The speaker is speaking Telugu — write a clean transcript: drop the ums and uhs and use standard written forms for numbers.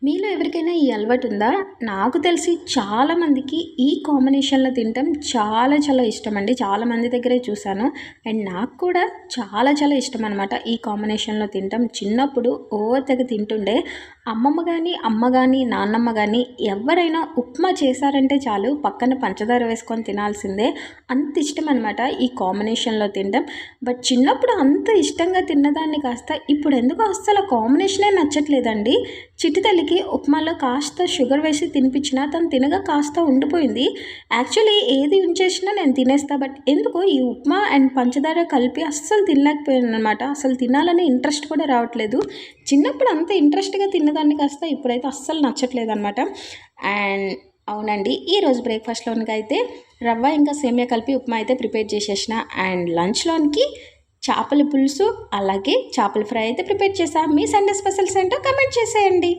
మీలో ఎవరికైనా ఈ అలవాటు ఉందా? నాకు తెలిసి చాలామందికి ఈ కాంబినేషన్‌లో తినటం చాలా చాలా ఇష్టమండి. చాలామంది దగ్గరే చూశాను. అండ్ నాకు కూడా చాలా చాలా ఇష్టమనమాట ఈ కాంబినేషన్‌లో తినటం. చిన్నప్పుడు తెగ తింటుండే. అమ్మమ్మ గానీ, అమ్మ గానీ, నాన్నమ్మ గానీ ఎవ్వరైనా ఉప్మా చేశారంటే చాలు పక్కన పంచదార వేసుకొని తినాల్సిందే. అంత ఇష్టమనమాట ఈ కాంబినేషన్‌లో తినడం. బట్ చిన్నప్పుడు అంత ఇష్టంగా తిన్నదాన్ని కాస్త ఇప్పుడెందుకో అస్సలు ఆ కాంబినేషనే నచ్చట్లేదండి. చిట్టి తల్లికి ఉప్మాలో కాస్త షుగర్ వేసి తినిపించినా తను తినగా కాస్త ఉండిపోయింది. యాక్చువల్లీ ఏది ఉంచేసినా నేను తినేస్తా. బట్ ఎందుకో ఈ ఉప్మా అండ్ పంచదార కలిపి అస్సలు తినలేకపోయాననమాట. అసలు తినాలనే ఇంట్రెస్ట్ కూడా రావట్లేదు. చిన్నప్పుడు అంత ఇంట్రెస్ట్‌గా తిన్నదాన్ని కాస్త ఇప్పుడైతే అస్సలు నచ్చట్లేదనమాట. అండ్ అవునండి. ఈరోజు బ్రేక్‌ఫాస్ట్‌లోనికైతే రవ్వ ఇంకా సేమియా కలిపి ఉప్మా అయితే ప్రిపేర్ చేసేసిన. అండ్ లంచ్‌లోనికి చేపల పులుసు అలాగే చేపల ఫ్రై అయితే ప్రిపేర్ చేశా. మీ సండే స్పెషల్స్ ఏంటో కామెంట్ చేసేయండి.